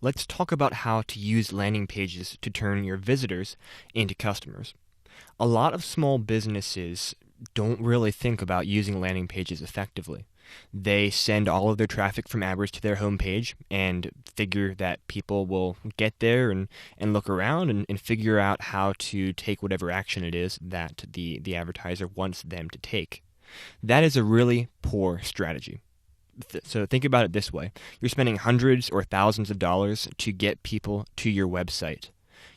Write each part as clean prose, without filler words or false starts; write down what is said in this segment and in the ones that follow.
let's talk about how to use landing pages to turn your visitors into customers. A lot of small businesses don't really think about using landing pages effectively. They send all of their traffic from AdWords to their homepage and figure that people will get there and look around and figure out how to take whatever action it is that the advertiser wants them to take. That is a really poor strategy. So think about it this way. You're spending hundreds or thousands of dollars to get people to your website.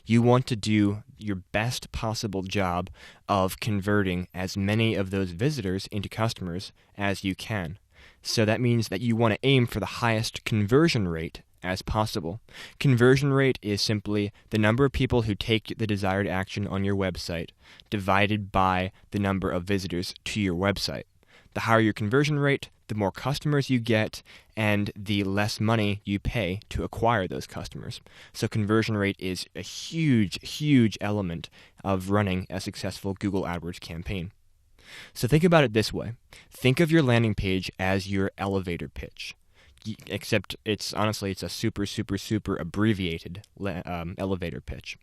You want to do your best possible job of converting as many of those visitors into customers as you can. So that means that you want to aim for the highest conversion rate as possible. Conversion rate is simply the number of people who take the desired action on your website divided by the number of visitors to your website. The higher your conversion rate, the more customers you get, and the less money you pay to acquire those customers. So conversion rate is a huge, huge element of running a successful Google AdWords campaign. So think about it this way. Think of your landing page as your elevator pitch. Except it's a super, super, super abbreviated elevator pitch.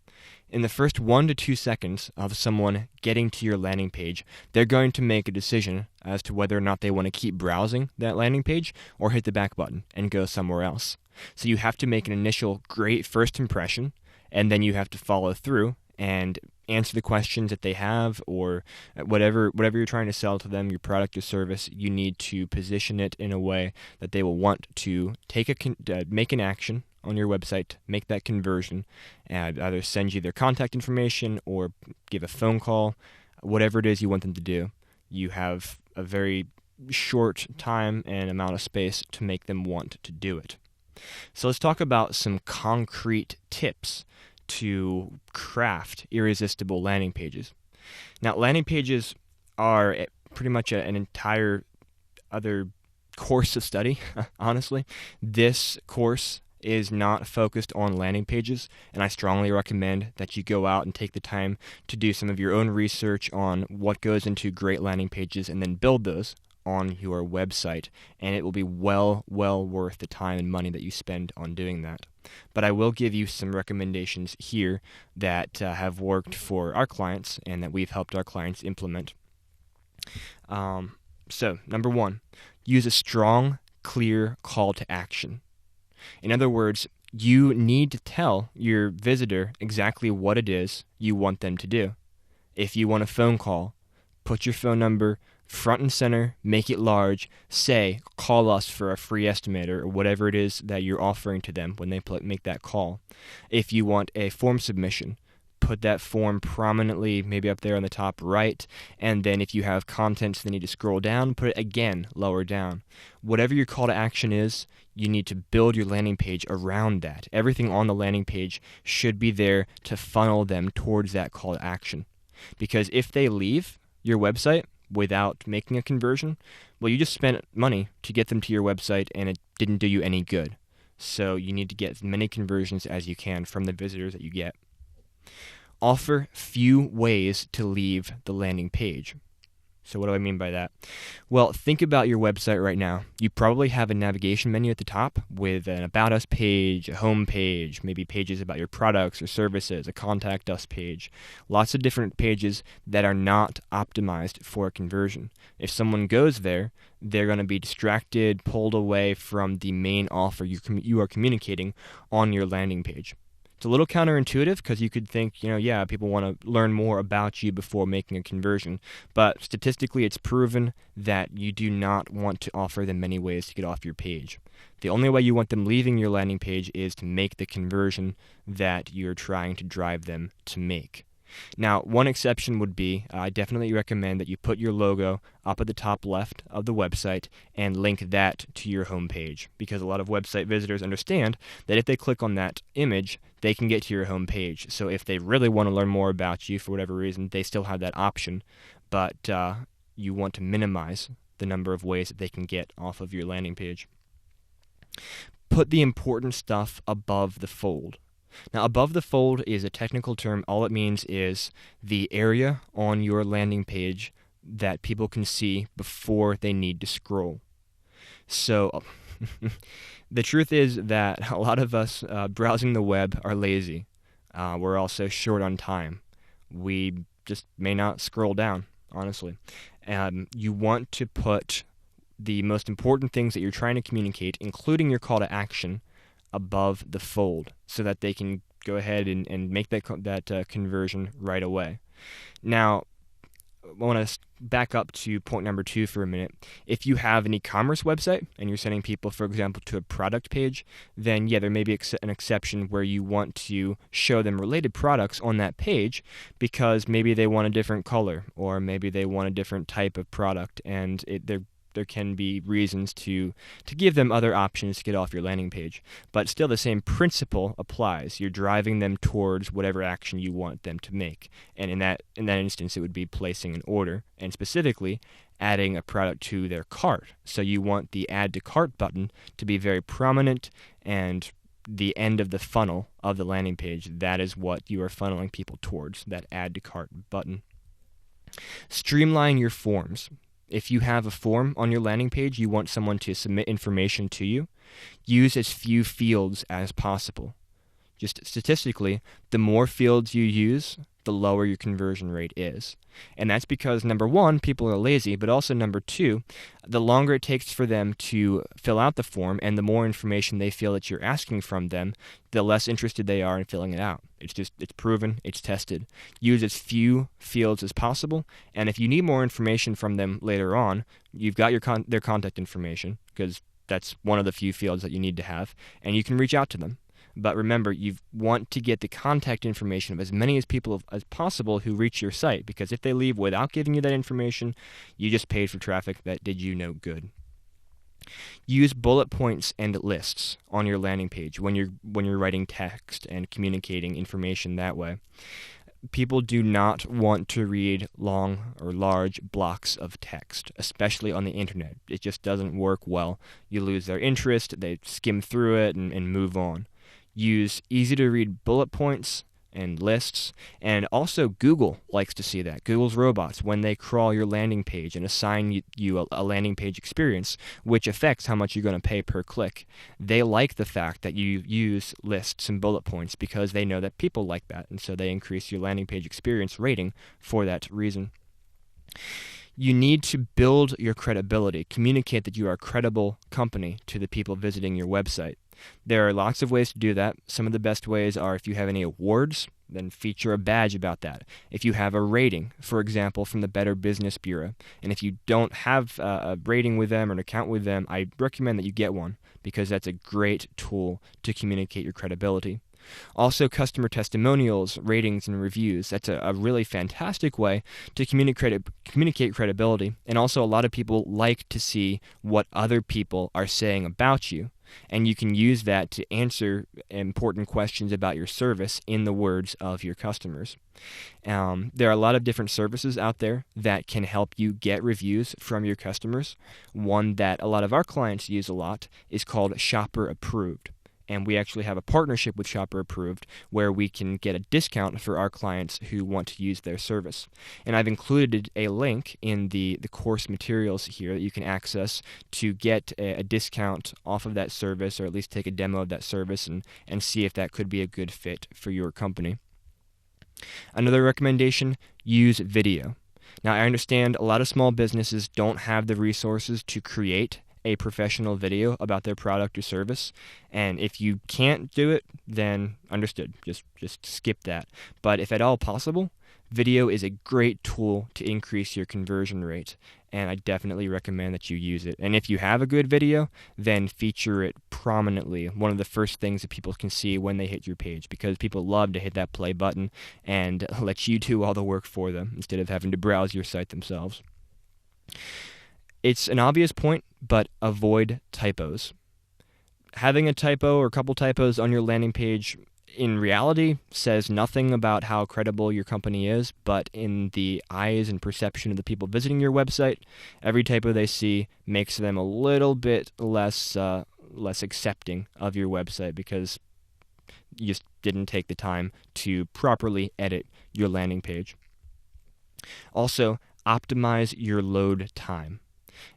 In the first 1 to 2 seconds of someone getting to your landing page, they're going to make a decision as to whether or not they want to keep browsing that landing page or hit the back button and go somewhere else. So you have to make an initial great first impression, and then you have to follow through and answer the questions that they have, or whatever you're trying to sell to them, your product or service. You need to position it in a way that they will want to make an action on your website, make that conversion, and either send you their contact information or give a phone call, whatever it is you want them to do. You have a very short time and amount of space to make them want to do it. So let's talk about some concrete tips to craft irresistible landing pages. Now, landing pages are pretty much an entire other course of study, honestly. This course is not focused on landing pages, and I strongly recommend that you go out and take the time to do some of your own research on what goes into great landing pages and then build those on your website, and it will be well worth the time and money that you spend on doing that. But I will give you some recommendations here that have worked for our clients and that we've helped our clients implement. So, number 1, use a strong, clear call to action. In other words, you need to tell your visitor exactly what it is you want them to do. If you want a phone call, put your phone number front and center, make it large, say, call us for a free estimator, or whatever it is that you're offering to them when they make that call. If you want a form submission, put that form prominently, maybe up there on the top right, and then if you have contents that need to scroll down, put it again lower down. Whatever your call to action is, you need to build your landing page around that. Everything on the landing page should be there to funnel them towards that call to action. Because if they leave your website without making a conversion, well, you just spent money to get them to your website and it didn't do you any good. So you need to get as many conversions as you can from the visitors that you get. Offer few ways to leave the landing page. So what do I mean by that? Well, think about your website right now. You probably have a navigation menu at the top with an About Us page, a home page, maybe pages about your products or services, a Contact Us page. Lots of different pages that are not optimized for a conversion. If someone goes there, they're going to be distracted, pulled away from the main offer you are communicating on your landing page. It's a little counterintuitive because you could think, people want to learn more about you before making a conversion. But statistically, it's proven that you do not want to offer them many ways to get off your page. The only way you want them leaving your landing page is to make the conversion that you're trying to drive them to make. Now, one exception would be, I definitely recommend that you put your logo up at the top left of the website and link that to your home page, because a lot of website visitors understand that if they click on that image, they can get to your home page. So if they really want to learn more about you for whatever reason, they still have that option, but you want to minimize the number of ways that they can get off of your landing page. Put the important stuff above the fold. Now, above the fold is a technical term. All it means is the area on your landing page that people can see before they need to scroll. So The truth is that a lot of us browsing the web are lazy. We're also short on time. We just may not scroll down, honestly. You want to put the most important things that you're trying to communicate, including your call to action, above the fold so that they can go ahead and make that conversion right away. Now, I want to back up to point number 2 for a minute. If you have an e-commerce website and you're sending people, for example, to a product page, then yeah, there may be an exception where you want to show them related products on that page because maybe they want a different color or maybe they want a different type of product, and there can be reasons to give them other options to get off your landing page. But still the same principle applies. You're driving them towards whatever action you want them to make. And in that instance, it would be placing an order, and specifically adding a product to their cart. So you want the add to cart button to be very prominent and the end of the funnel of the landing page. That is what you are funneling people towards, that add to cart button. Streamline your forms. If you have a form on your landing page, you want someone to submit information to you, use as few fields as possible. Just statistically, the more fields you use, the lower your conversion rate is. And that's because, number one, people are lazy, but also number two, the longer it takes for them to fill out the form and the more information they feel that you're asking from them, the less interested they are in filling it out. It's proven, it's tested. Use as few fields as possible, and if you need more information from them later on, you've got their contact information, because that's one of the few fields that you need to have, and you can reach out to them. But remember, you want to get the contact information of as many as people as possible who reach your site, because if they leave without giving you that information, you just paid for traffic that did you no good. Use bullet points and lists on your landing page when you're writing text and communicating information that way. People do not want to read long or large blocks of text, especially on the internet. It just doesn't work well. You lose their interest, they skim through it and move on. Use easy-to-read bullet points and lists, and also Google likes to see that. Google's robots, when they crawl your landing page and assign you a landing page experience, which affects how much you're going to pay per click, they like the fact that you use lists and bullet points because they know that people like that, and so they increase your landing page experience rating for that reason. You need to build your credibility, communicate that you are a credible company to the people visiting your website. There are lots of ways to do that. Some of the best ways are if you have any awards, then feature a badge about that. If you have a rating, for example, from the Better Business Bureau, and if you don't have a rating with them or an account with them, I recommend that you get one because that's a great tool to communicate your credibility. Also, customer testimonials, ratings, and reviews. That's a really fantastic way to communicate credibility. And also, a lot of people like to see what other people are saying about you. And you can use that to answer important questions about your service in the words of your customers. There are a lot of different services out there that can help you get reviews from your customers. One that a lot of our clients use a lot is called Shopper Approved. And we actually have a partnership with Shopper Approved where we can get a discount for our clients who want to use their service. And I've included a link in the course materials here that you can access to get a discount off of that service, or at least take a demo of that service and see if that could be a good fit for your company. Another recommendation, use video. Now, I understand a lot of small businesses don't have the resources to create a professional video about their product or service, and if you can't do it, then understood, just skip that. But if at all possible, video is a great tool to increase your conversion rate, and I definitely recommend that you use it. And if you have a good video, then feature it prominently, one of the first things that people can see when they hit your page, because people love to hit that play button and let you do all the work for them instead of having to browse your site themselves. It's an obvious point, but avoid typos. Having a typo or a couple typos on your landing page in reality says nothing about how credible your company is, but in the eyes and perception of the people visiting your website, every typo they see makes them a little bit less accepting of your website because you just didn't take the time to properly edit your landing page. Also, optimize your load time.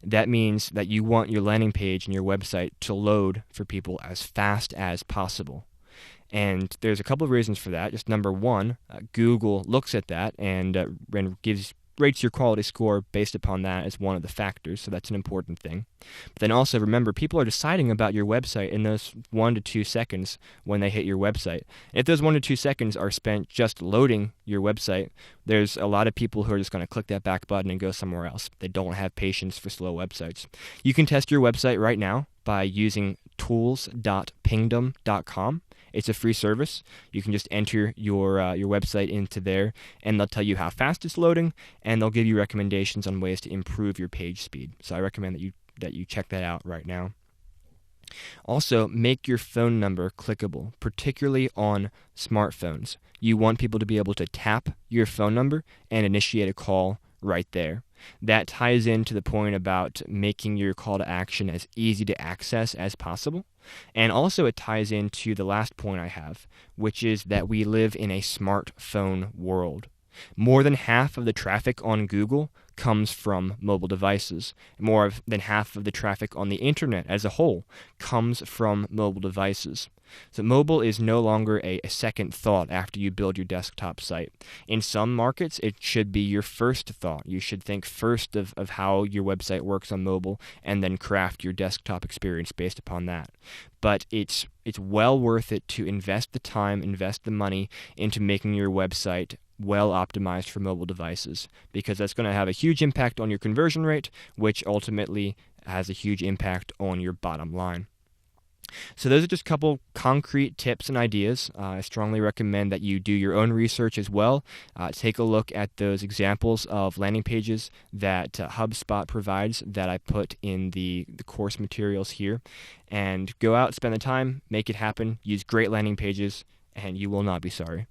That means that you want your landing page and your website to load for people as fast as possible. And there's a couple of reasons for that. Just number one, Google looks at that and rates your quality score based upon that as one of the factors, so that's an important thing. But then also remember, people are deciding about your website in those 1 to 2 seconds when they hit your website. If those 1 to 2 seconds are spent just loading your website, there's a lot of people who are just going to click that back button and go somewhere else. They don't have patience for slow websites. You can test your website right now by using tools.pingdom.com. It's a free service. You can just enter your website into there, and they'll tell you how fast it's loading, and they'll give you recommendations on ways to improve your page speed. So I recommend that you check that out right now. Also, make your phone number clickable, particularly on smartphones. You want people to be able to tap your phone number and initiate a call right there. That ties into the point about making your call to action as easy to access as possible. And also it ties into the last point I have, which is that we live in a smartphone world. More than half of the traffic on Google comes from mobile devices. More than half of the traffic on the internet as a whole comes from mobile devices. So mobile is no longer a second thought after you build your desktop site. In some markets, it should be your first thought. You should think first of how your website works on mobile and then craft your desktop experience based upon that. But it's well worth it to invest the time, invest the money into making your website well optimized for mobile devices, because that's going to have a huge impact on your conversion rate, which ultimately has a huge impact on your bottom line. So those are just a couple concrete tips and ideas. I strongly recommend that you do your own research as well. Take a look at those examples of landing pages that HubSpot provides that I put in the course materials here. And go out, spend the time, make it happen, use great landing pages, and you will not be sorry.